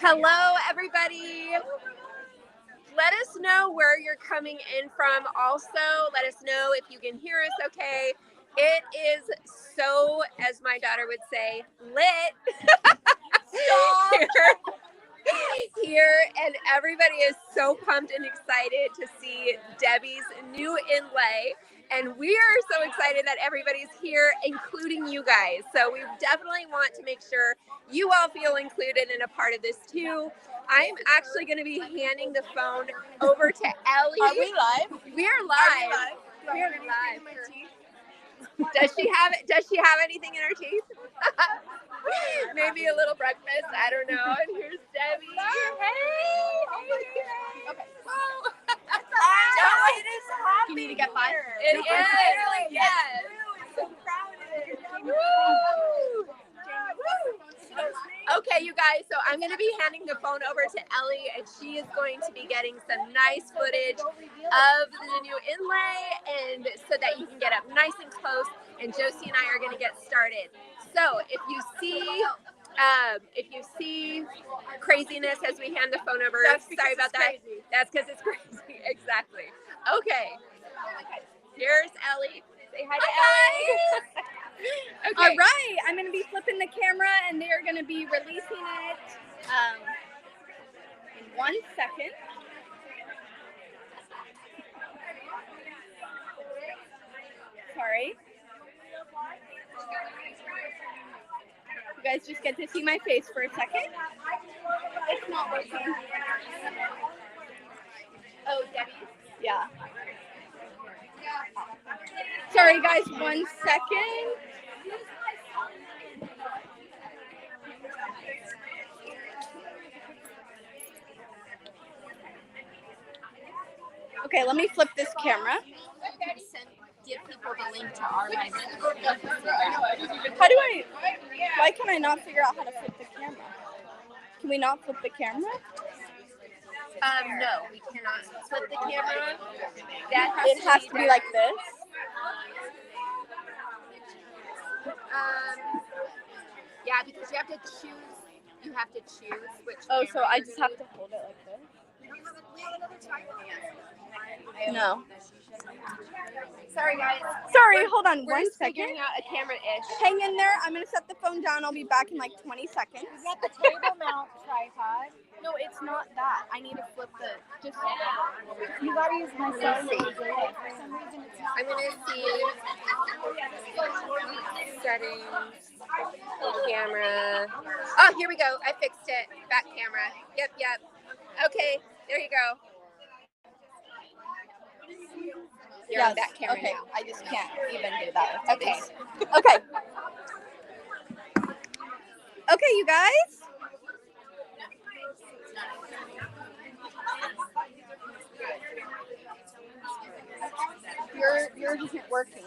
Hello, everybody. Let us know where you're coming in from. Also, let us know if you can hear us okay. It is so, as my daughter would say, lit. Here, and everybody is so pumped and excited to see Debi's new inlay. And we are so excited that everybody's here, including you guys. So we definitely want to make sure you all feel included and a part of this too. I'm actually going to be handing the phone over to Ellie. Are we live? We are live. We are live. Does she have anything in her teeth? Maybe a little breakfast. I don't know. And here's Debi. Hey. Okay. Whoa. It is hot. You need to get by. It is. Yes. So proud of it. Woo. Okay, you guys, so I'm going to be handing the phone over to Ellie, and she is going to be getting some nice footage of the new inlay, and so that you can get up nice and close, and Josie and I are going to get started. So if you see craziness as we hand the phone over, sorry about that. Crazy. That's because it's crazy. Exactly. Okay. Here's Ellie. Say hi to Ellie. Okay. All right, I'm going to be flipping the camera, and they're going to be releasing it in 1 second. Sorry. You guys just get to see my face for a second. It's not working. Oh, Debi? Yeah. Sorry, guys, 1 second. Okay, let me flip this camera. Give people the link to our live. Why can I not figure out how to flip the camera? Can we not flip the camera? No, we cannot flip the camera. It has to be like this. Yeah, because you have to choose. You have to choose which. Oh, so I just have to hold it like this? No. Sorry, guys. Sorry, hold on We're 1 second. figuring out a camera-ish. Hang in there. I'm going to set the phone down. I'll be back in like 20 seconds. Is that the table mount tripod? No, it's not that. I need to flip the... You gotta use my phone. For some reason it's not. I'm gonna see settings, camera. Oh, here we go. I fixed it. Back camera. Yep. Okay, there you go. You're on back camera okay. now. I just can't even do that. Okay. Okay. Okay, you guys. Yours isn't working.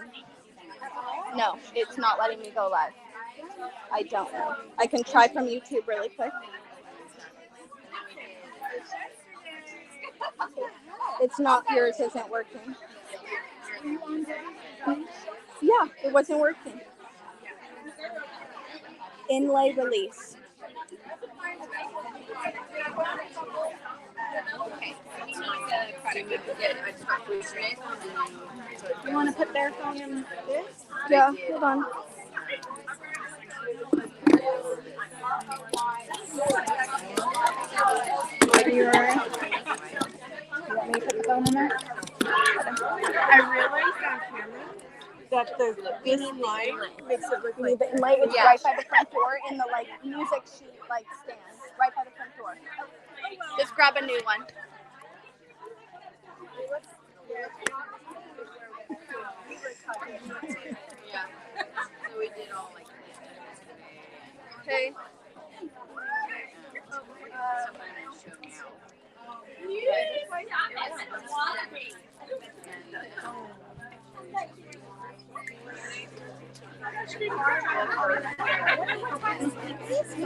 No, it's not letting me go live. I don't know. I can try from YouTube really quick. It's not, yours isn't working. Yeah, it wasn't working. Inlay release. You want to put their phone in this? Yeah, hold on. Are you alright? You want me to put the phone in there? I realized on camera that this light makes it look like The inlay is right by the front door in the like music sheet like stand. Right by the front door. Just grab a new one. Yeah. So we did all like this. Okay.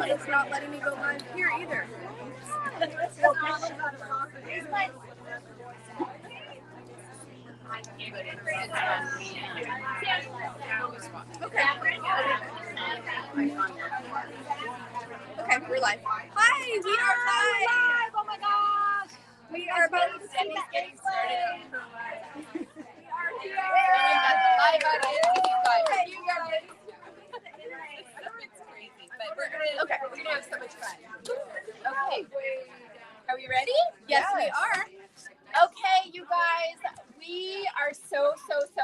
It's not letting me go live here either. Okay. Okay, we're live. Hi, we are live. Oh my gosh. We are both getting started. We are here. Live audience with you guys. You guys. It's crazy, but we're gonna have so much fun. Okay. Are we ready? Yes, we are. Okay, you guys, we are so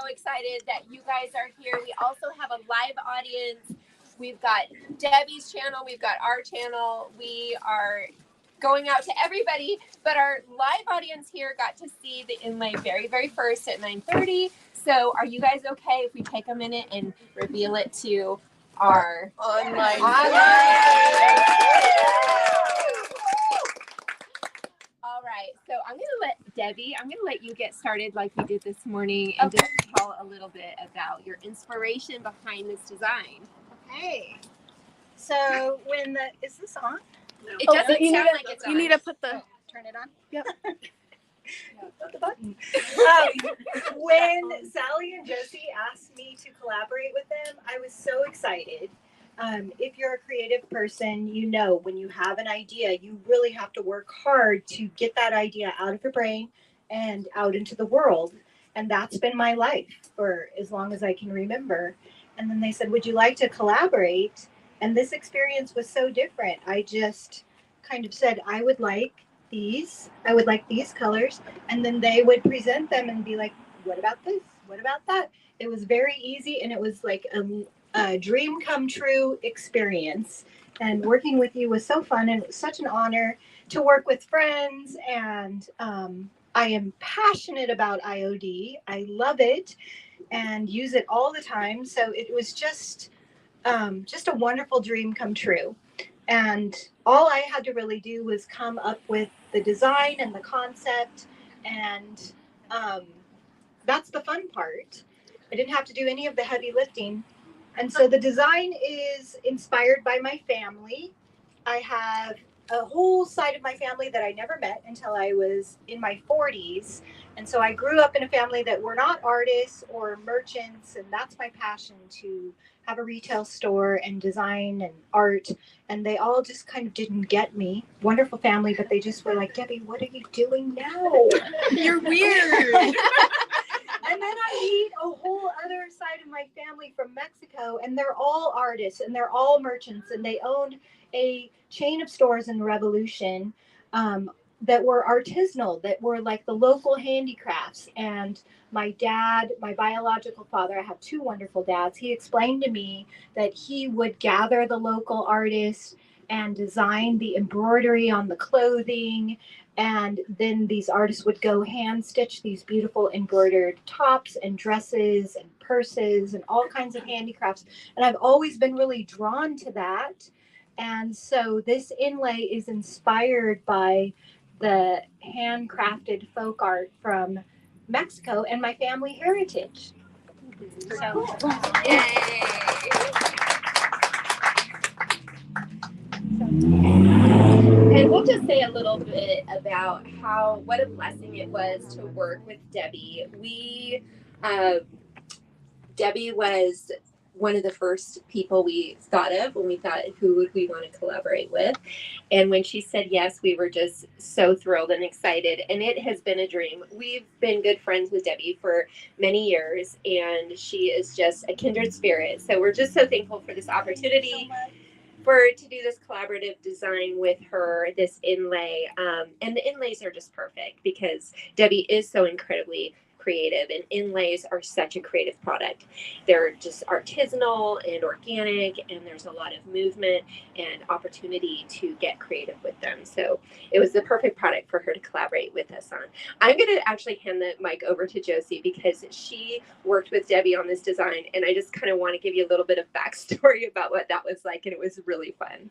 excited that you guys are here. We also have a live audience. We've got Debbie's channel, we've got our channel. We are going out to everybody, but our live audience here got to see the inlay very first at 9:30. So are you guys okay if we take a minute and reveal it to our Online. All right, so I'm gonna let you get started like we did this morning and just tell a little bit about your inspiration behind this design. Okay. So is this on? No. It doesn't sound like it's on. You need to turn it on. Yep. The button. When Sally and Josie asked me to collaborate with them, I was so excited. If you're a creative person, you know when you have an idea, you really have to work hard to get that idea out of your brain and out into the world. And that's been my life for as long as I can remember. And then they said, would you like to collaborate? And this experience was so different. I just kind of said, I would like these colors. And then they would present them and be like, what about this? What about that? It was very easy. And it was like a dream come true experience. And working with you was so fun. And it was such an honor to work with friends. And I am passionate about IOD. I love it and use it all the time. So it was just a wonderful dream come true. And all I had to really do was come up with the design and the concept. And that's the fun part. I didn't have to do any of the heavy lifting. And so the design is inspired by my family. I have a whole side of my family that I never met until I was in my 40s. And so I grew up in a family that were not artists or merchants. And that's my passion, to have a retail store and design and art. And they all just kind of didn't get me. Wonderful family, but they just were like, Debbie, what are you doing now? You're weird. And then I meet a whole other side of my family from Mexico, and they're all artists and they're all merchants, and they owned a chain of stores in Revolution that were artisanal, that were like the local handicrafts. And my dad, my biological father, I have two wonderful dads, he explained to me that he would gather the local artists and design the embroidery on the clothing. And then these artists would go hand stitch these beautiful embroidered tops and dresses and purses and all kinds of handicrafts. And I've always been really drawn to that. And so this inlay is inspired by the handcrafted folk art from Mexico and my family heritage. So, Yay. And we'll just say a little bit about what a blessing it was to work with Debbie. Debbie was one of the first people we thought of when we thought, who would we want to collaborate with? And when she said yes, we were just so thrilled and excited. And it has been a dream. We've been good friends with Debbie for many years, and she is just a kindred spirit. So we're just so thankful for this opportunity to do this collaborative design with her, this inlay. And the inlays are just perfect because Debbie is so incredibly creative, and inlays are such a creative product. They're just artisanal and organic, and there's a lot of movement and opportunity to get creative with them. So it was the perfect product for her to collaborate with us on. I'm going to actually hand the mic over to Josie because she worked with Debbie on this design, and I just kind of want to give you a little bit of backstory about what that was like, and it was really fun.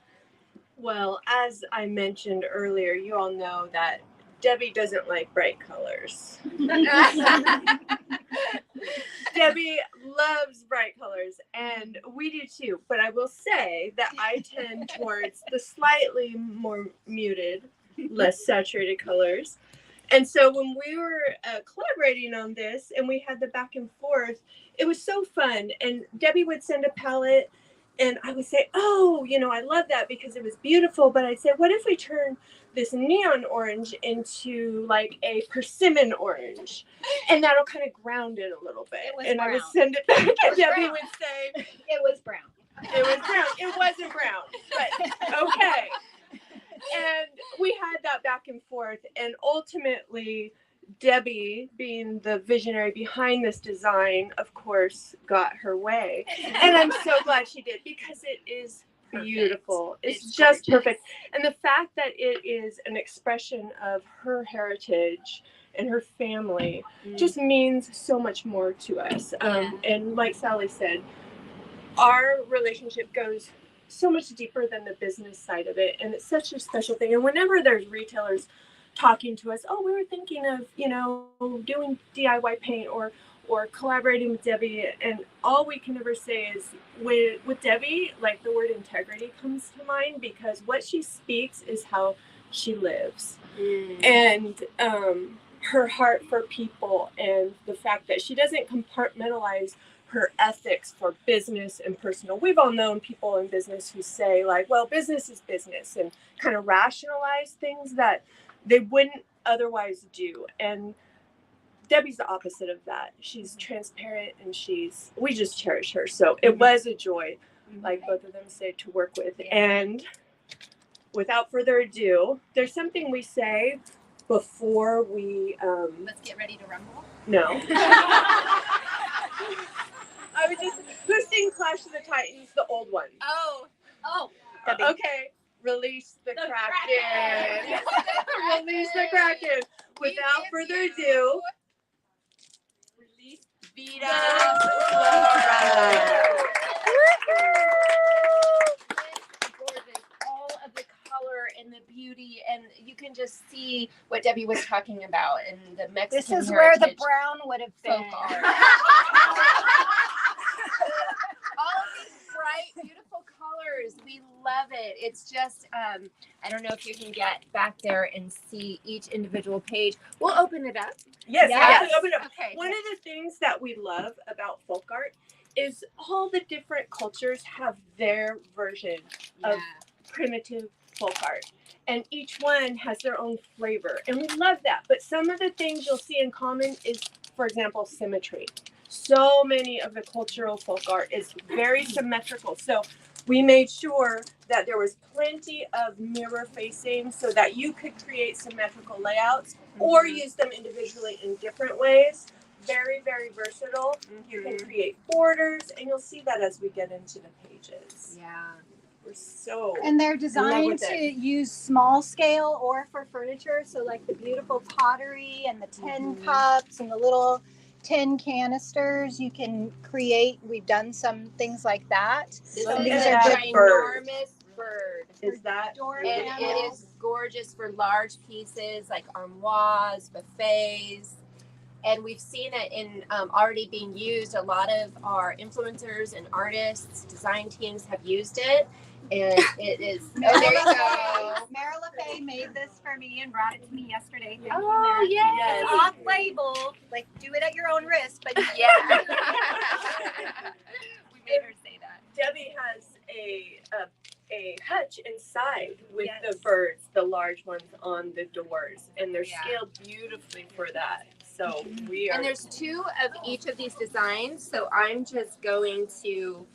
Well, as I mentioned earlier, you all know that Debbie doesn't like bright colors. Debbie loves bright colors, and we do too. But I will say that I tend towards the slightly more muted, less saturated colors. And so when we were collaborating on this and we had the back and forth, it was so fun. And Debbie would send a palette, And I would say, oh, you know, I love that because it was beautiful. But I'd say, what if we turn this neon orange into like a persimmon orange? And that'll kind of ground it a little bit. It was and brown. I would send it back, and Debbie brown. would say, It was brown. it was brown. It wasn't brown, but okay. And we had that back and forth. And ultimately, Debbie, being the visionary behind this design, of course, got her way. And I'm so glad she did because it is beautiful. It's just gorgeous. perfect. And the fact that it is an expression of her heritage and her family just means so much more to us. And like Sally said, our relationship goes so much deeper than the business side of it. And it's such a special thing. And whenever there's retailers talking to us, oh, we were thinking of, you know, doing DIY paint or collaborating with Debbie, and all we can ever say is with Debbie, like the word integrity comes to mind because what she speaks is how she lives. And her heart for people and the fact that she doesn't compartmentalize her ethics for business and personal. We've all known people in business who say like, well, business is business, and kind of rationalize things that they wouldn't otherwise do. And Debbie's the opposite of that. She's transparent and we just cherish her. So it was a joy, like both of them say, to work with. And without further ado, there's something we say before we Let's get ready to rumble. no. I was just who's seen Clash of the Titans, the old one. Oh. Okay. Release the Kraken. Release the Kraken. Without further ado, release Vita Flora. Gorgeous. All of the color and the beauty, and you can just see what Debbie was talking about in the Mexican This is where the heritage brown would have been. folk art. All of these bright, beautiful colors. We love it. It's just, I don't know if you can get back there and see each individual page. We'll open it up. Yes, Yes. open up. Okay. One of the things that we love about folk art is all the different cultures have their version of primitive folk art. And each one has their own flavor. And we love that. But some of the things you'll see in common is, for example, symmetry. So many of the cultural folk art is very symmetrical. So we made sure that there was plenty of mirror facing so that you could create symmetrical layouts or use them individually in different ways. Very, very versatile. You can create borders, and you'll see that as we get into the pages. Yeah. We're so And they're in love designed with to it. use small scale or for furniture. So like the beautiful pottery and the tin cups and the little tin canisters you can create. We've done some things like that. This So is these a are just ginormous bird. Is that door And it panels. is gorgeous for large pieces like armoires, buffets. And we've seen it in already being used. A lot of our influencers and artists, design teams have used it. And it is, oh, there you go. Mara LaFay made this for me and brought it to me yesterday. Thank Oh, you, Mara. yes. It's off label, like do it at your own risk, but Yeah. We made her say that. Debbie has a hutch inside with Yes. the birds, the large ones on the doors, and they're Yeah. scaled beautifully for that. So we are. And there's two of each of these designs. So I'm just going to,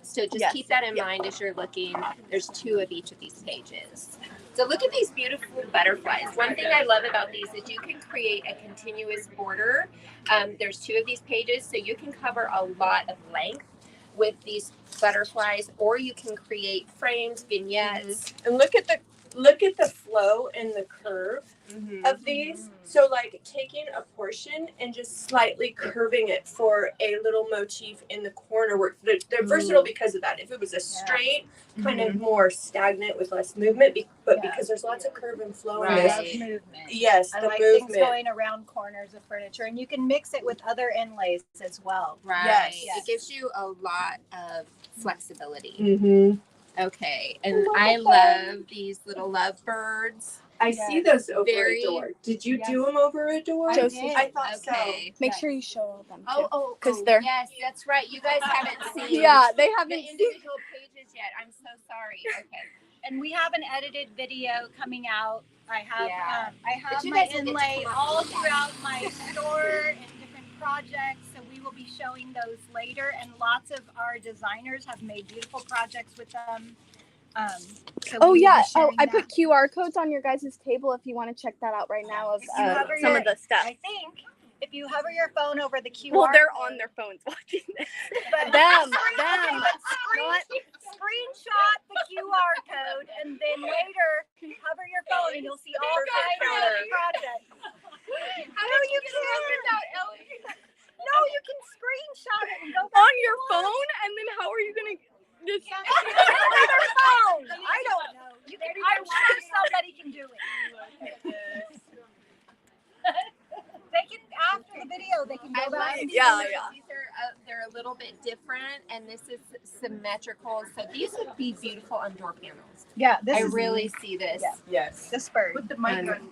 so just Yes. keep that in mind as you're looking. There's two of each of these pages. So look at these beautiful butterflies. One thing I love about these is you can create a continuous border. There's two of these pages, so you can cover a lot of length with these butterflies, or you can create frames, vignettes. And look at the flow and the curve of these. So like taking a portion and just slightly curving it for a little motif in the corner where they're versatile because of that. If it was a straight, kind of more stagnant with less movement, but because there's lots of curve and flow in Right. this. I love movement. Yes, I the like things movement. going around corners of furniture, and you can mix it with other inlays as well. Right. Yes. It gives you a lot of flexibility. Mm-hmm. Okay. And I love these little lovebirds. I see those over Very- a door. Did you Yes. do them over a door? I did. I thought Okay. Make sure you show them too. Oh, 'Cause they're- yes, that's right. You guys haven't seen Yeah, they the haven't seen. individual pages yet. I'm so sorry. Okay. And we have an edited video coming out. I have Yeah. I have But you my guys will get to inlay come up all with that. throughout my store and different projects. So we will be showing those later. And lots of our designers have made beautiful projects with them. So Oh we will be yeah. Oh, sharing I that. put QR codes on your guys' table if you want to check that out right now of If you hover some your- of the stuff. I think if you hover your phone over the QR Well, they're code, on their phones watching this. but Them. screenshot the QR code and then later hover your phone and you'll see all kinds of projects. How do you can without Ellie? No, you can screenshot it and go back On your phone, and then how are you gonna just? on their phone. I don't know. You can, I'm sure somebody can do it. They can after the video. They can I go love back and these. see Yeah, it. yeah. These are they're a little bit different, and this is symmetrical. So these would be beautiful on door panels. Yeah, this I is really see this. Yeah. Yes. the spur. With the mic Um, on.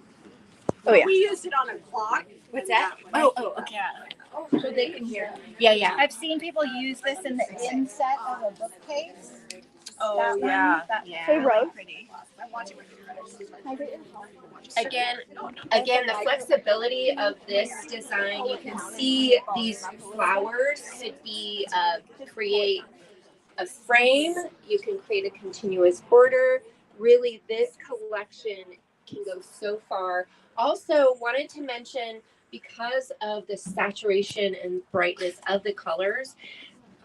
Oh, yeah. We used it on a clock. What's that? Oh, Okay. Yeah. so they can hear. Yeah, yeah. I've seen people use this in the inset of a bookcase. Oh, That one, yeah. that's Yeah. Hey, Rose. pretty. Again, the flexibility of this design, you can see these flowers could be create a frame. You can create a continuous border. Really, this collection can go so far. Also, wanted to mention, because of the saturation and brightness of the colors,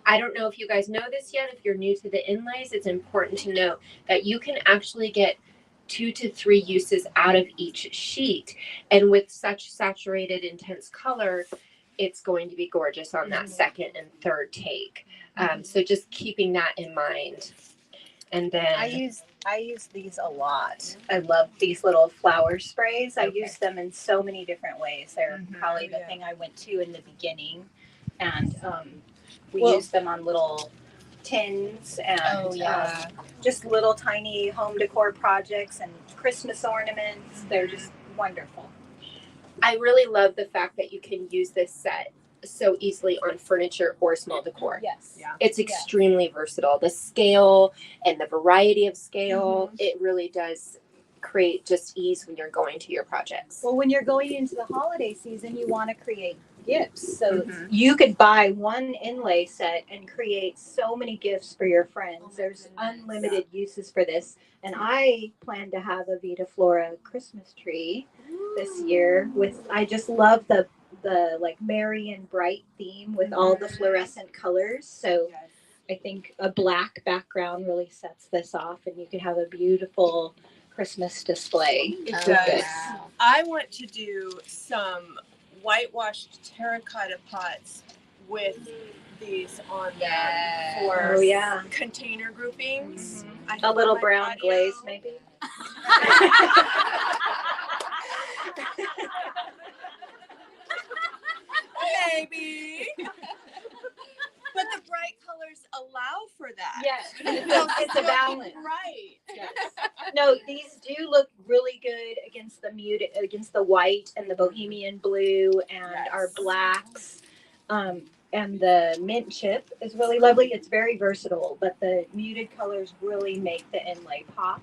I don't know if you guys know this yet. If you're new to the inlays, it's important to know that you can actually get 2 to 3 uses out of each sheet. And with such saturated, intense color, it's going to be gorgeous on that second and third take. So just keeping that in mind. And then I use these a lot. I love these little flower sprays. I Okay. use them in so many different ways. They're Mhm. probably the Yeah. thing I went to in the beginning, and we Well- use them on little tins and yeah. just little tiny home decor projects and Christmas ornaments. They're just wonderful. I really love the fact that you can use this set so easily on furniture or small decor. Yes. Yeah. It's extremely versatile. The scale and the variety of scale, it really does create just ease when you're going to your projects. Well, when you're going into the holiday season, you want to create gifts. So Mhm. you could buy one inlay set and create so many gifts for your friends. There's unlimited uses for this. And I plan to have a Vita Flora Christmas tree this year with, I just love the like merry and bright theme with all the fluorescent colors. So I think a black background really sets this off, and you could have a beautiful Christmas display. It Oh, does. wow. I want to do some whitewashed terracotta pots with these on them Yes. for Oh, yeah. container groupings. I A have little my brown patio. glaze, maybe. Maybe. But the bright colors allow for that. Yes, So it's a balance. Right. No, these do look really good against the muted, against the white and the bohemian blue and our blacks. And the mint chip is really lovely. It's very versatile, but the muted colors really make the inlay pop.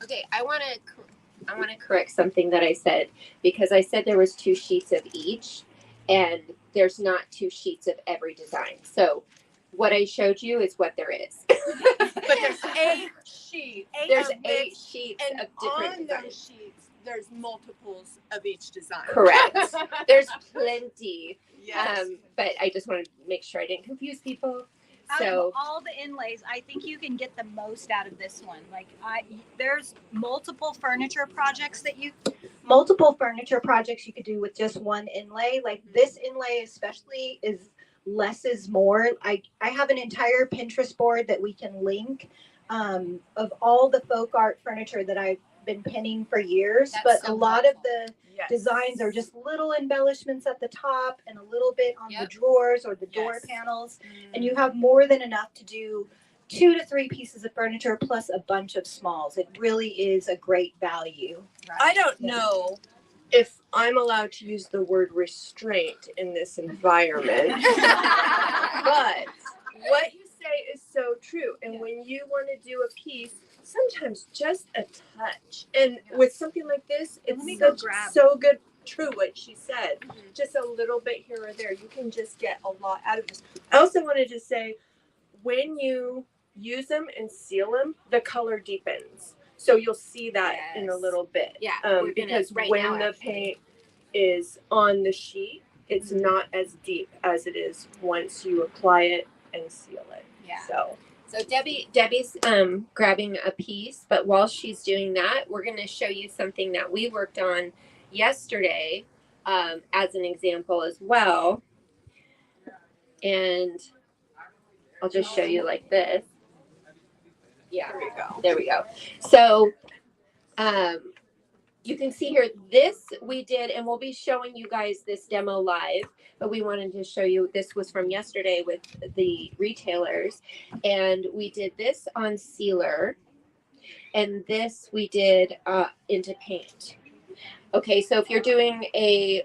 Okay, I want to correct something that I said, because I said there was 2 sheets of each, and there's not 2 sheets of every design. So what I showed you is what there is. But there's 8 sheets. There's of 8 this, sheets and of different on designs. those sheets, there's multiples of each design. Correct. There's plenty. Yes. But I just wanted to make sure I didn't confuse people. Out So of all the inlays, I think you can get the most out of this one. Like there's multiple furniture projects you could do with just one inlay. Like this inlay especially is less is more. I have an entire Pinterest board that we can link of all the folk art furniture that I've been pinning for years. That's But so a lot helpful. of the Yes. designs are just little embellishments at the top and a little bit on the Yep. drawers or the door Yes. panels. And you have more than enough to do 2 to 3 pieces of furniture plus a bunch of smalls. It really is a great value. I don't know if I'm allowed to use the word restraint in this environment, but what you say is so true. And when you want to do a piece, sometimes just a touch. And with something like this, it's so good. True what she said. Just a little bit here or there. You can just get a lot out of this. I also wanted to say, when you use them and seal them, the color deepens. So you'll see that in a little bit. Yeah. Because when the paint is on the sheet, it's not as deep as it is once you apply it and seal it. Yeah. So Debbie's grabbing a piece, but while she's doing that, we're going to show you something that we worked on yesterday as an example as well. And I'll just show you like this. Yeah, there we go. So you can see here, this we did, and we'll be showing you guys this demo live, but we wanted to show you, this was from yesterday with the retailers, and we did this on sealer, and this we did into paint. Okay, so if you're doing a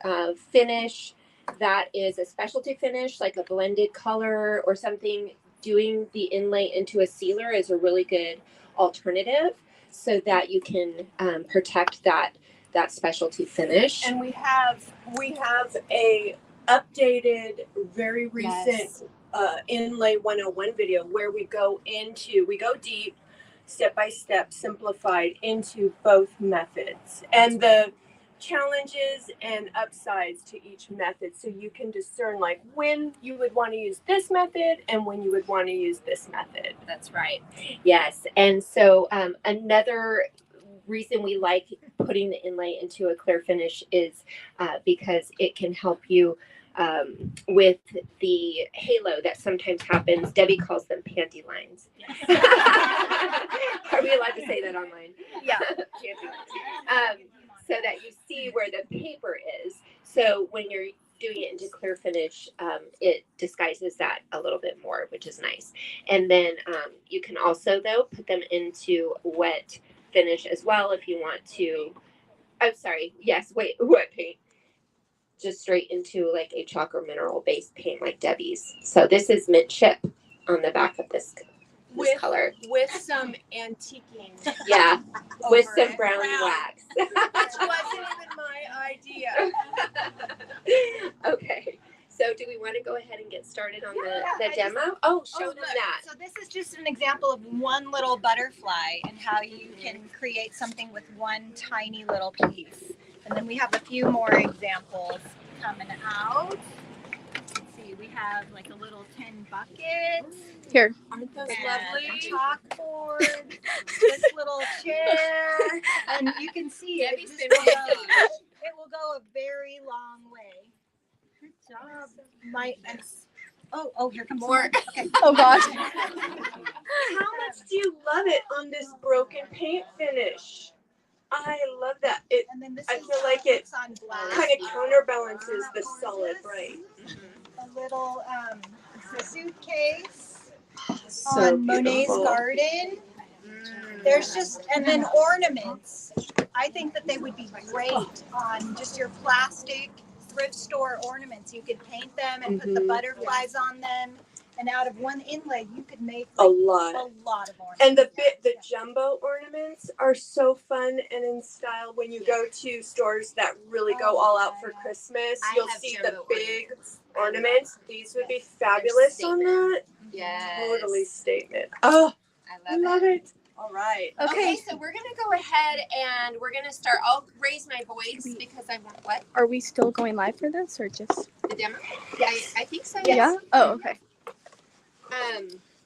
finish that is a specialty finish, like a blended color or something, doing the inlay into a sealer is a really good alternative so that you can protect that specialty finish. and we have a updated, very recent Inlay 101 video where we go deep, step by step, simplified into both methods and the challenges and upsides to each method, so you can discern like when you would want to use this method and when you would want to use this method. That's right. Yes, and so another reason we like putting the inlay into a clear finish is because it can help you with the halo that sometimes happens. Debbie calls them panty lines. Are we allowed to say that online? Yeah. Panty lines. So that you see where the paper is. So when you're doing it into clear finish, it disguises that a little bit more, which is nice. And then you can also, though, put them into wet finish as well if you want to. I'm sorry. Yes, wet paint. Just straight into like a chalk or mineral based paint like Debbie's. So this is mint chip on the back of this color. With some antiquing. Yeah, with some it. brown wax. Which wasn't even my idea. Okay, so do we want to go ahead and get started on the demo? Show them that. So this is just an example of one little butterfly and how you can create something with one tiny little piece. And then we have a few more examples coming out. Let's see, we have like a little tin bucket. Here. Aren't those And lovely? a chalkboard, this little chair, and you can see it will go a very long way. Good job. Here comes more. Okay. Oh gosh. How much do you love it on this broken paint finish? I love that. And then this I is feel like it on glass. kind of counterbalances the solid, right? A little suitcase So on Monet's beautiful. garden. There's just, and then ornaments. I think that they would be great on just your plastic thrift store ornaments. You could paint them and put the butterflies on them. And out of one inlay, you could make A lot. of ornaments. And the jumbo ornaments are so fun and in style. When you go to stores that really go all out for Christmas, you'll see the big ornaments. These would be fabulous on that. Yes. Totally statement. Oh, I I love it. All right. Okay, so we're gonna go ahead and we're gonna start. I'll raise my voice because I want what? Are we still going live for this or just? The demo? Yes. I think so. Yeah. Oh, okay.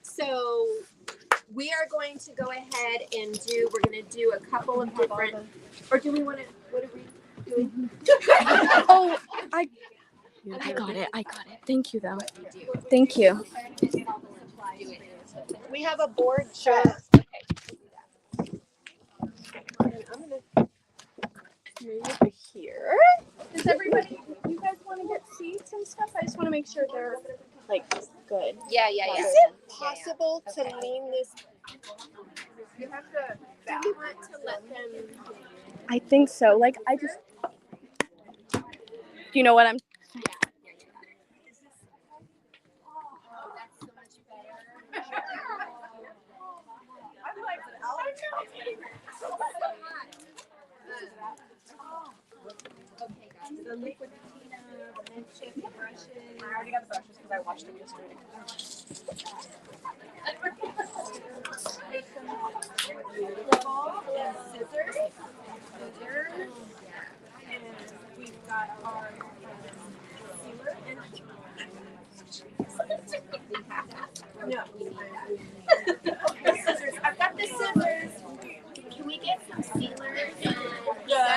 So we are going to go ahead and we're going to do a couple of different, or do we want to, what are we doing? Oh, I got it. Thank you, though. Thank you. We have a board show. I'm going to move over here. Does everybody, you guys want to get seats and stuff? I just want to make sure they're, like, good. Yeah. possible to lean this? You have to. Do you want to let them? I think so. Like, I just. Do you know what I'm? Okay, guys. The liquid patina, the mint chip brushes. I already got the brushes because I washed them yesterday. And scissors. And we've got our sealer and no. The scissors. I've got the scissors. Can we get some sealer and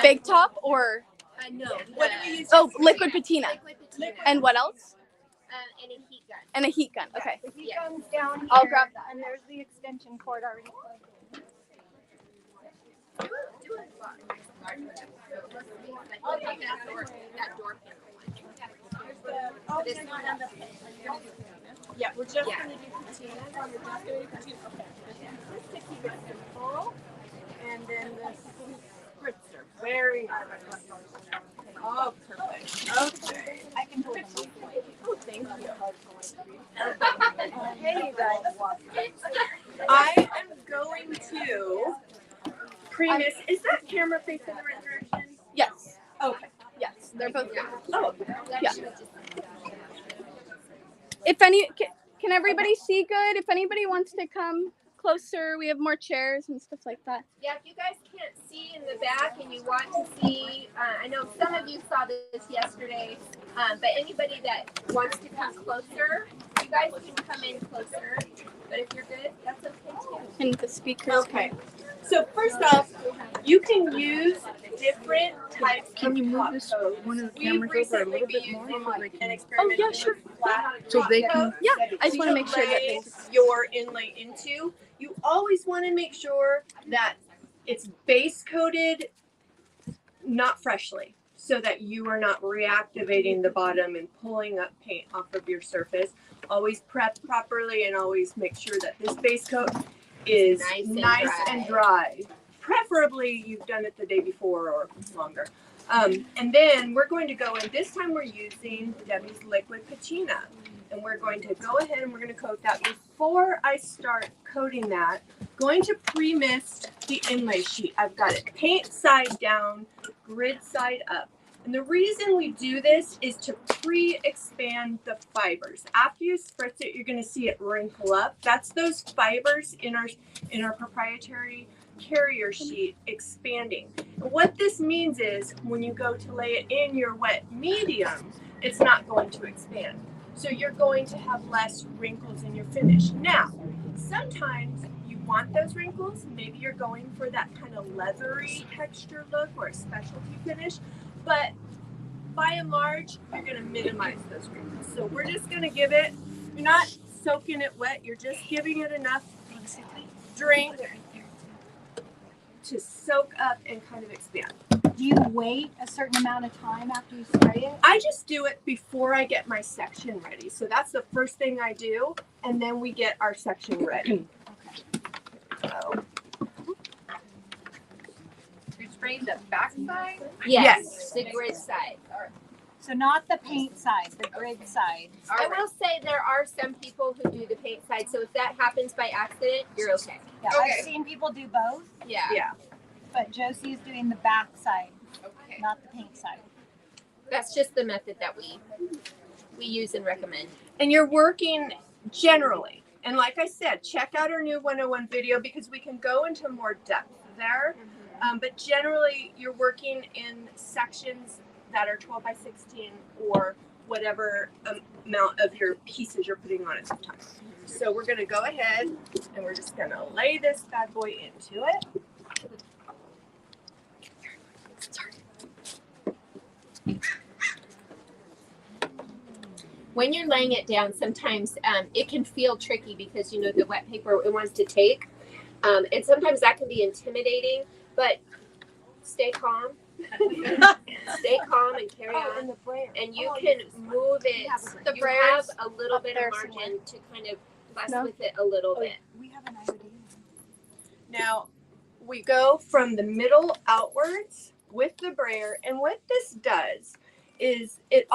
Big top or? no. What do we use? Oh, liquid patina. Liquid patina. And what else? And a heat gun. And a heat gun. Okay. The heat gun's down here. I'll grab that. And there's the extension cord already plugged in. That door panel. This one. Yeah, we're just going to do patinas. We're just going to do patinas. Okay. Just to keep it simple. And then the spritzer. Very nice. Oh, perfect. Okay. I can hold it. Oh, thank you. Hey, you guys. I am going to pre-miss. Is that camera facing the right direction? Yes. Okay. Yes, they're both good. Oh, yeah. If any, can everybody see good? If anybody wants to come closer, we have more chairs and stuff like that. Yeah, if you guys can't see in the back and you want to see, I know some of you saw this yesterday, but anybody that wants to come closer, you guys can come in closer. But if you're good, that's okay too. And the speakers. Okay. So first off, you can use different types of top coats. one of the cameras over a little bit more so they can, Oh yeah, sure. so they can, Yeah, I just want to make sure that lay your inlay into. You always want to make sure that it's base coated, not freshly, so that you are not reactivating the bottom and pulling up paint off of your surface. Always prep properly and always make sure that this base coat is nice and dry. Preferably you've done it the day before or longer. And then we're going to go in, this time we're using Debi's liquid patina. And we're going to go ahead and we're going to coat that. Before I start coating that, going to pre-mist the inlay sheet. I've got it paint side down, grid side up. And the reason we do this is to pre-expand the fibers. After you spritz it, you're going to see it wrinkle up. That's those fibers in our proprietary carrier sheet expanding. And what this means is when you go to lay it in your wet medium, it's not going to expand. So you're going to have less wrinkles in your finish. Now, sometimes you want those wrinkles. Maybe you're going for that kind of leathery texture look or a specialty finish. But by and large, you're going to minimize those wrinkles. So we're just going to give it, you're not soaking it wet, you're just giving it enough drink to soak up and kind of expand. Do you wait a certain amount of time after you spray it? I just do it before I get my section ready. So that's the first thing I do, and then we get our section ready. So. You're spraying the back side? Yes. The grid side. So not the paint side, the grid side. I will say there are some people who do the paint side, so if that happens by accident, you're okay. Yeah, Okay. I've seen people do both, Yeah. Yeah. but Josie's doing the back side, Okay. not the paint side. That's just the method that we use and recommend. And you're working generally. And like I said, check out our new 101 video because we can go into more depth there. But generally, you're working in sections that are 12 by 16 or whatever amount of your pieces you're putting on at the time. So we're going to go ahead and we're just going to lay this bad boy into it. When you're laying it down, sometimes it can feel tricky because, you know, the wet paper, it wants to take. And sometimes that can be intimidating, but stay calm. Stay calm and carry on. And you can move it. The You brayer have a little bit of margin to kind of fuss with it a little bit. We have an IOD. Now, we go from the middle outwards with the brayer, and what this does is it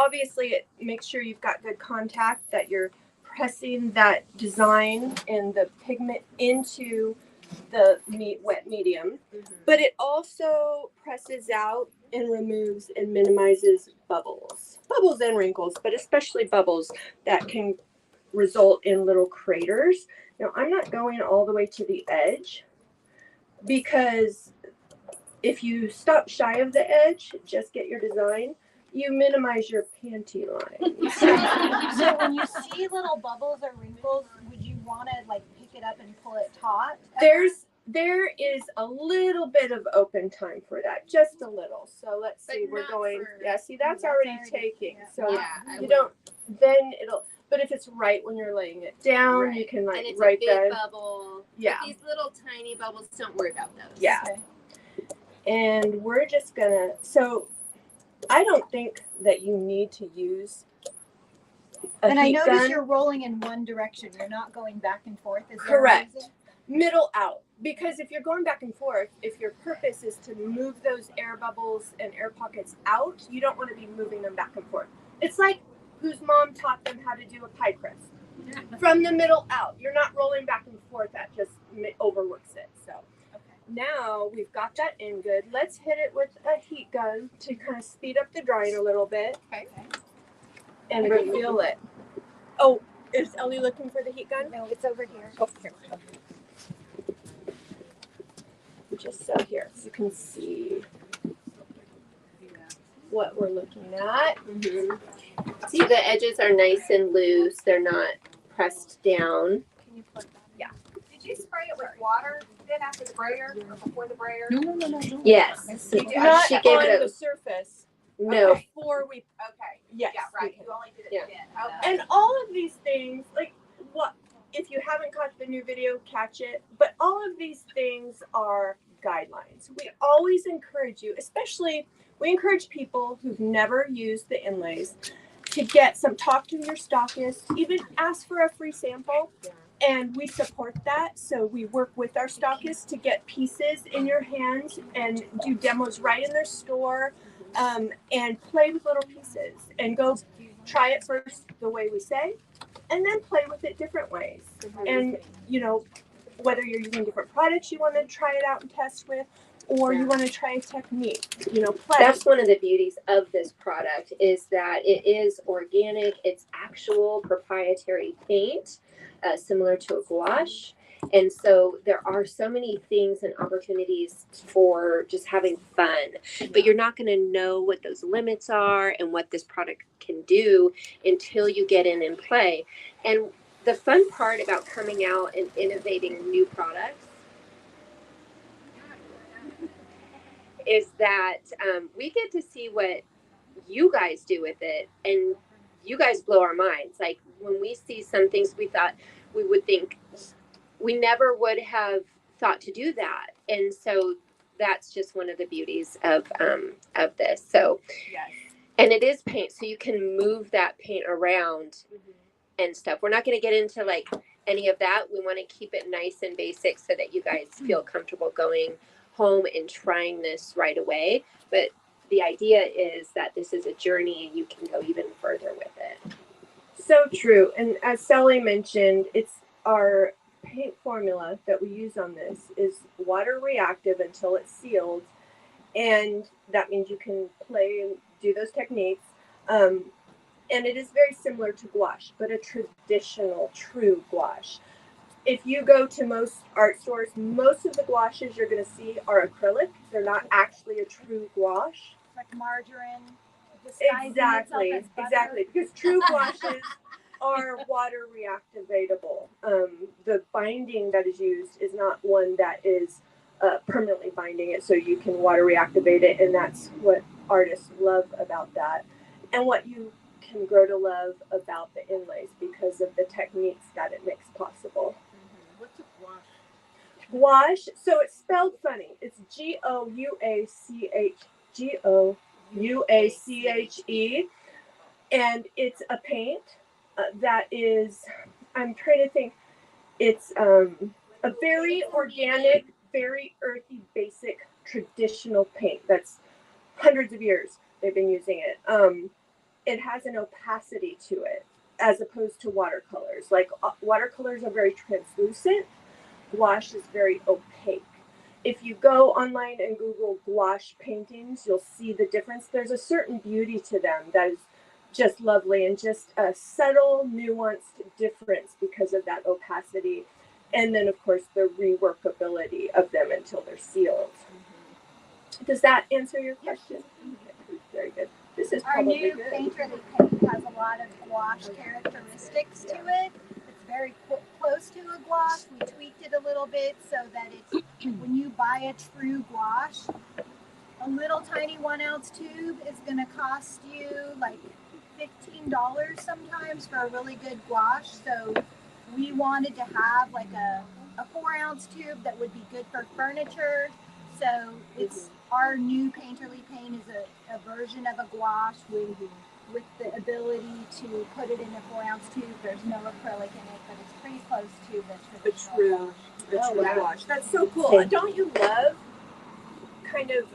makes sure you've got good contact, that you're pressing that design and the pigment into the wet medium, but it also presses out and removes and minimizes bubbles and wrinkles, but especially bubbles that can result in little craters. Now, I'm not going all the way to the edge, because if you stop shy of the edge, just get your design, you minimize your panty line. So when you see little bubbles or wrinkles, would you want to like pick it up and pull it taut? There is a little bit of open time for that, just a little. So let's see, we're going, see, that's already taking. So you don't, then it'll, but if it's right when you're laying it down, you can like and it's right a big then. bubble. Yeah. But these little tiny bubbles, don't worry about those. Yeah. Okay. And we're just gonna, so I don't think that you need to use a And I heat notice gun. you're rolling in one direction. You're not going back and forth. Is there a Correct. reason? Middle out, because if you're going back and forth, if your purpose is to move those air bubbles and air pockets out, you don't want to be moving them back and forth. It's like whose mom taught them how to do a pie crust. From the middle out, you're not rolling back and forth. That just overworks it. So now we've got that in good. Let's hit it with a heat gun to kind of speed up the drying a little bit. Okay. And refill it. Oh, is Ellie looking for the heat gun? No, it's over here. Oh, here. Just so here you can see what we're looking at. See, the edges are nice and loose. They're not pressed down. Can you plug that? Yeah. Did you spray it with water then after the brayer or before the brayer? No. Yes. Not She gave on it the a surface. no. Before we, Okay. yes. Yeah, right. You only did it Yeah. then. Okay. And all of these things, like what, if you haven't caught the new video, catch it. But all of these things are guidelines. We always encourage you, especially we encourage people who've never used the inlays to get some, talk to your stockist, even ask for a free sample. And we support that. So we work with our stockists to get pieces in your hands and do demos right in their store, and play with little pieces and go try it first the way we say, and then play with it different ways. And, you know, whether you're using different products you want to try it out and test with, or you want to try a technique, you know, play. That's one of the beauties of this product, is that it is organic. It's actual proprietary paint, similar to a gouache. And so there are so many things and opportunities for just having fun, but you're not going to know what those limits are and what this product can do until you get in and play. And the fun part about coming out and innovating new products is that we get to see what you guys do with it, and you guys blow our minds. Like when we see some things we thought we would think, we never would have thought to do that. And so that's just one of the beauties of this. So, Yes. and it is paint, so you can move that paint around and stuff. We're not going to get into like any of that. We want to keep it nice and basic so that you guys feel comfortable going home and trying this right away. But the idea is that this is a journey and you can go even further with it. So true. And as Sally mentioned, it's our paint formula that we use on this is water reactive until it's sealed. And that means you can play and do those techniques. And it is very similar to gouache, but a traditional, true gouache. If you go to most art stores, most of the gouaches you're going to see are acrylic. They're not actually a true gouache. Like margarine. Exactly. Because true gouaches are water reactivatable. The binding that is used is not one that is permanently binding it, so you can water reactivate it, and that's what artists love about that, and what you can grow to love about the inlays because of the techniques that it makes possible. What's a gouache? Gouache, so it's spelled funny. It's Gouache, and it's a paint that is, I'm trying to think, It's a very organic, very earthy, basic, traditional paint. That's hundreds of years they've been using it. It has an opacity to it as opposed to watercolors. Like watercolors are very translucent. Gouache is very opaque. If you go online and Google gouache paintings, you'll see the difference. There's a certain beauty to them that is just lovely and just a subtle, nuanced difference because of that opacity. And then, of course, the reworkability of them until they're sealed. Does that answer your question? Okay, very good. This is Our probably new good. painterly paint has a lot of gouache characteristics to it. It's very close to a gouache. We tweaked it a little bit so that it's, when you buy a true gouache, a little tiny 1 ounce tube is going to cost you like $15 sometimes for a really good gouache. So we wanted to have like a 4 ounce tube that would be good for furniture. So it's our new painterly paint is a version of a gouache with the ability to put it in a 4 ounce tube. There's no acrylic in it, but it's pretty close to the traditional gouache. Gouache. That's so cool. Don't you love kind of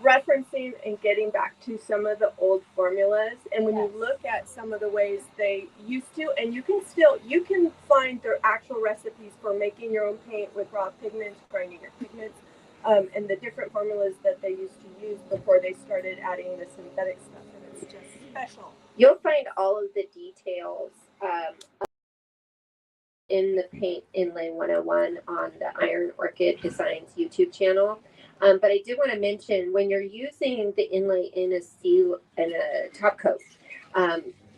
referencing and getting back to some of the old formulas? And when you look at some of the ways they used to, and you can find their actual recipes for making your own paint with raw pigments, grinding your pigments, and the different formulas that they used to use before they started adding the synthetic stuff. And it's just special. You'll find all of the details in the Paint Inlay 101 on the Iron Orchid Designs YouTube channel. But I did want to mention, when you're using the inlay in a top coat,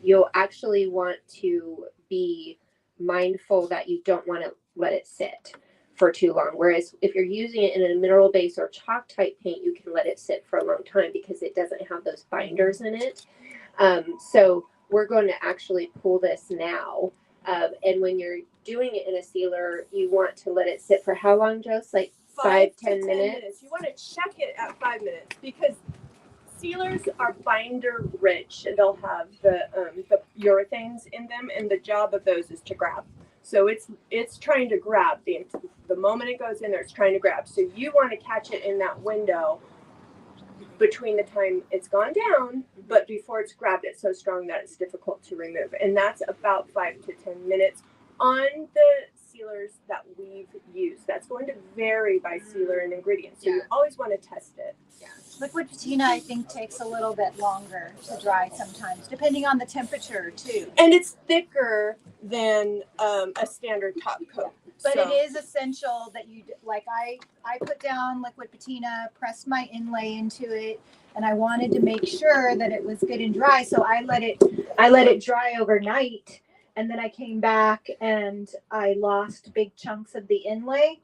you'll actually want to be mindful that you don't want to let it sit for too long. Whereas if you're using it in a mineral base or chalk type paint, you can let it sit for a long time because it doesn't have those binders in it. So we're going to actually pull this now. And when you're doing it in a sealer, you want to let it sit for how long, Jost? Like 5 to 10 minutes? You want to check it at 5 minutes because sealers are binder rich and they'll have the urethanes in them, and the job of those is to grab. So it's trying to grab the moment it goes in there, it's trying to grab. So you want to catch it in that window between the time it's gone down, but before it's grabbed it so strong that it's difficult to remove. And that's about 5 to 10 minutes on the sealers that we've used. That's going to vary by sealer and ingredients. So you always want to test it. Yeah. Liquid patina, I think, takes a little bit longer to dry sometimes, depending on the temperature too. And it's thicker than a standard top coat. But it is essential that you, like I put down liquid patina, pressed my inlay into it, and I wanted to make sure that it was good and dry. So I let it dry overnight, and then I came back and I lost big chunks of the inlay.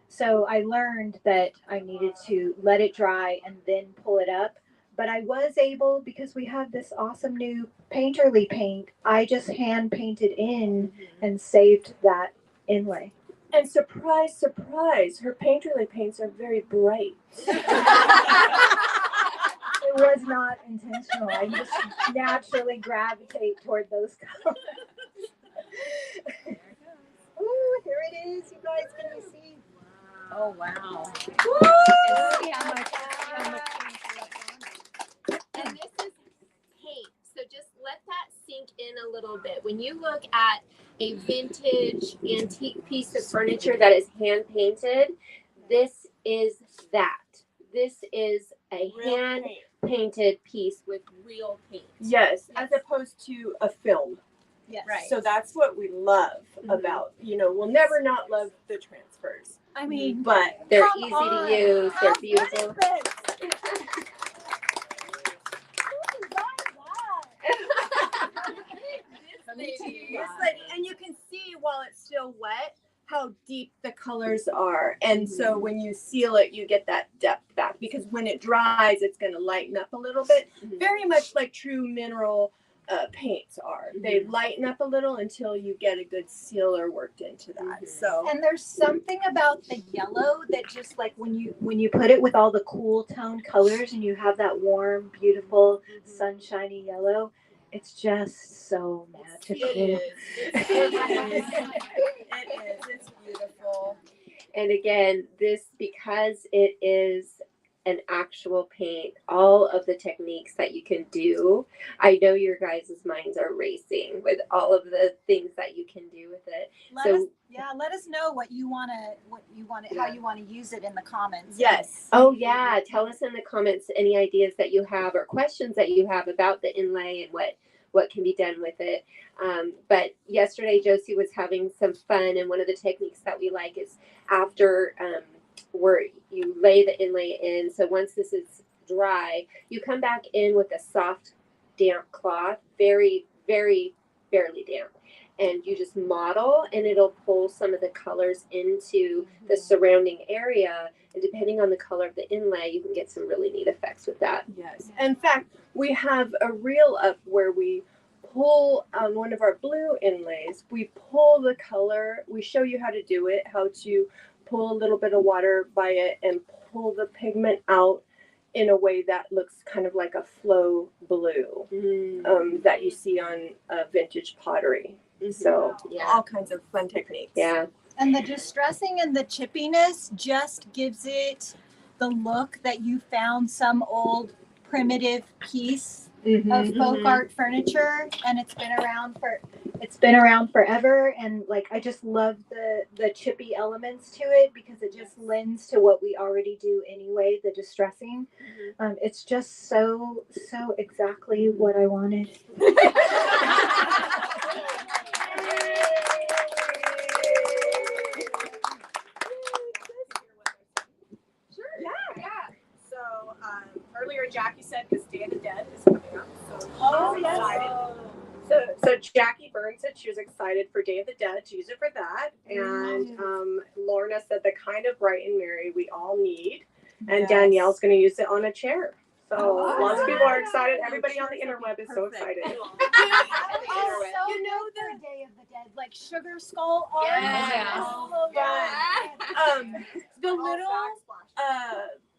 So I learned that I needed to let it dry and then pull it up. But I was able, because we have this awesome new painterly paint, I just hand painted in and saved that inlay. And surprise, surprise, her painterly paints are very bright. It was not intentional. I just naturally gravitate toward those colors. Ooh, here it is, you guys. Can you see? Oh, wow. And this is paint, so just let that sink in a little bit. When you look at a vintage antique piece of furniture That is hand painted, this is that. This is a hand painted piece with real paint. Yes, as opposed to a film. Yes. Right. So that's what we love about, we'll never not love the transfers. I mean, But They're easy to use. They're beautiful. And you can see while it's still wet how deep the colors are. And so when you seal it, you get that depth back, because when it dries, it's going to lighten up a little bit. Very much like true mineral paints are. They lighten up a little until you get a good sealer worked into that. So and there's something about the yellow that just like when you put it with all the cool tone colors and you have that warm, beautiful, sunshiny yellow, It's just so magical. It is. It's beautiful. And again, this, because it is an actual paint, all of the techniques that you can do, I know your guys' minds are racing with all of the things that you can do with it. Let us know how you want to use it in the comments. Yes. Oh yeah, tell us in the comments any ideas that you have or questions that you have about the inlay and what can be done with it. But yesterday Josie was having some fun, and one of the techniques that we like is after where you lay the inlay in. So once this is dry, you come back in with a soft, damp cloth, very, very barely damp. And you just model, and it'll pull some of the colors into the surrounding area. And depending on the color of the inlay, you can get some really neat effects with that. Yes. In fact, we have a reel up where we pull one of our blue inlays. We pull the color. We show you how to do it, how to pull a little bit of water by it and pull the pigment out in a way that looks kind of like a flow blue that you see on vintage pottery. So all kinds of fun techniques. Yeah. And the distressing and the chippiness just gives it the look that you found some old primitive piece of folk art furniture, and it's been around forever. And like, I just love the chippy elements to it because it just lends to what we already do anyway, the distressing. It's just so exactly what I wanted. So earlier Jackie said because Day of the Dead is coming up. So excited. So Jackie Byrne said she was excited for Day of the Dead to use it for that. And Lorna said the kind of bright and merry we all need. And Danielle's going to use it on a chair. So lots of people are excited. Everybody on the interweb is so excited. You know the Day of the Dead, like sugar skull art. The little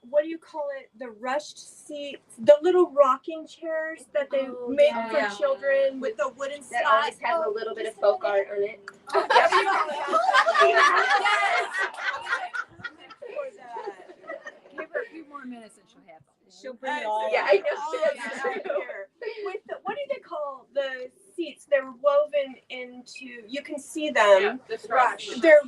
what do you call it? The rushed seats, the little rocking chairs that they make for children with the wooden That slot. always has a little bit of folk art on it. Give her a few more minutes and she'll have them. She'll bring it all. Yeah, I know. With the, what do they call the seats? They're woven into. You can see them. They're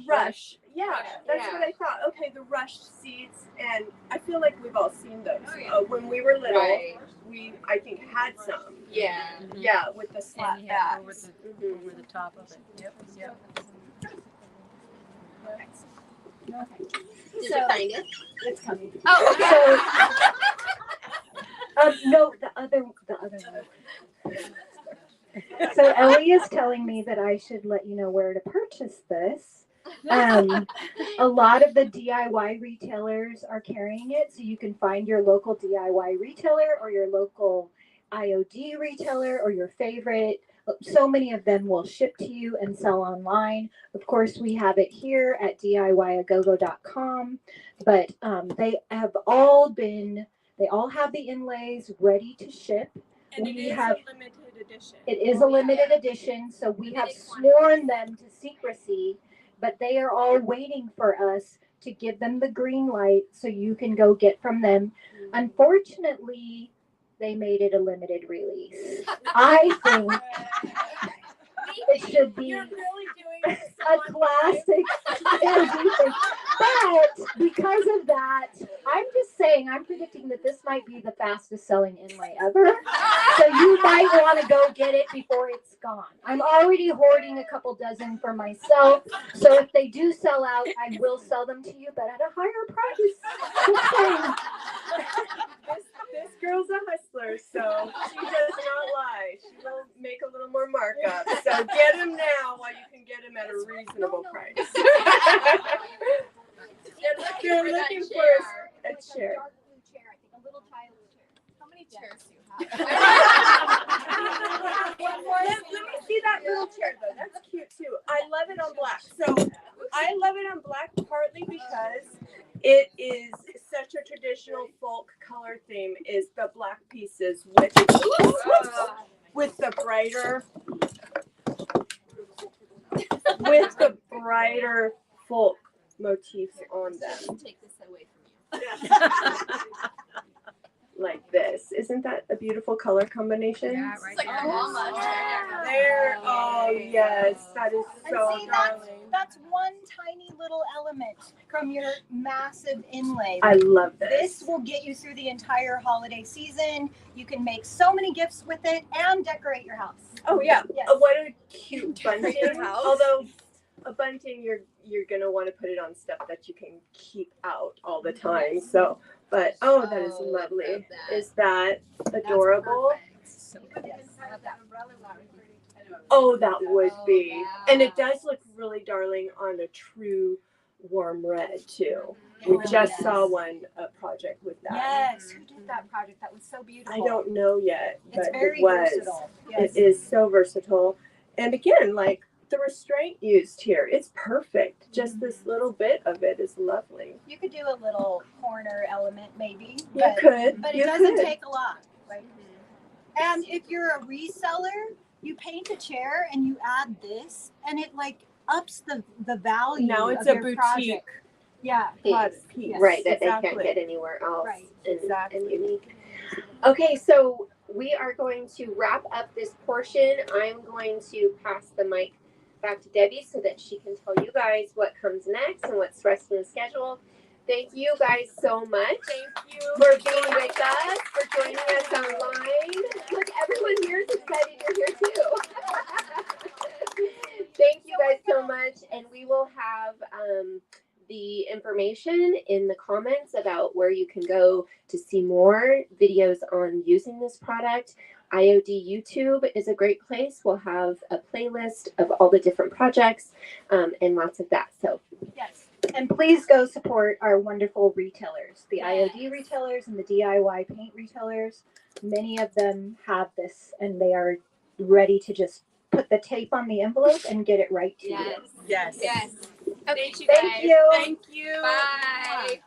rush. Yeah, that's what I thought. Okay, the rushed seats, and I feel like we've all seen those. When we were little, we I think had some. Yeah. Yeah, with the slat back. Over the top of it. Yep. Did you find it? It's coming. Oh, okay. No, the other one. So Ellie is telling me that I should let you know where to purchase this. A lot of the DIY retailers are carrying it, so you can find your local DIY retailer or your local IOD retailer or your favorite. So many of them will ship to you and sell online. Of course, we have it here at DIYagogo.com, but they all have the inlays ready to ship. And it is a limited edition. It is a limited edition, so we have sworn them to secrecy, but they are all waiting for us to give them the green light so you can go get from them. Unfortunately, they made it a limited release. I think it should be a classic. But because of that, I'm just saying, I'm predicting that this might be the fastest selling inlay ever. So you might want to go get it before it's gone. I'm already hoarding a couple dozen for myself. So if they do sell out, I will sell them to you, but at a higher price. This girl's a hustler, so she does not lie. She will make a little more markup. So get them now while you can get them at a reasonable price. They're looking for a chair. How many chairs do you have? Let me see that little chair though. That's cute too. I love it on black. So I love it on black partly because it is such a traditional folk color theme is the black pieces with with the brighter folk motifs on them. Take this away from you. Like this. Isn't that a beautiful color combination? Yeah, right. It's like there. the mama. There. Oh yes, that is And so see, darling. that's one tiny little element from your massive inlay. I love this. This will get you through the entire holiday season. You can make so many gifts with it and decorate your house. Oh yeah. Yes. What a cute bunting. house. Although a bunting, you're gonna want to put it on stuff that you can keep out all the time. So, but oh, that is Oh, I lovely. love that. Is that adorable? So Oh, that would Oh, be. yeah. And it does look really darling on a true warm red too. We Oh, just yes. saw a project with that. Yes, who did that project? That was so beautiful. I don't know yet, but It's very it was. versatile. Yes. It is so versatile. And again, like the restraint used here, it's perfect. Just this little bit of it is lovely. You could do a little corner element maybe. You But, could. but it you doesn't could. take a lot. Right? And if you're a reseller, you paint a chair and you add this, and it like ups the value. Now it's of a your boutique project. Yeah. piece. Right, that they Exactly. can't get anywhere else. Right, And, exactly. and unique. Okay, so we are going to wrap up this portion. I'm going to pass the mic back to Debbie so that she can tell you guys what comes next and what's the rest of the schedule. Thank you guys so much. Thank you for being with us, for joining us online. Look, everyone here is excited you're here too. Thank you guys so much. And we will have the information in the comments about where you can go to see more videos on using this product. IOD YouTube is a great place. We'll have a playlist of all the different projects and lots of that. So Yes. And please go support our wonderful retailers, the IOD retailers and the DIY paint retailers. Many of them have this and they are ready to just put the tape on the envelope and get it right to you. Yes. Yes. Yes. Okay, Thank you. Thank you. Bye.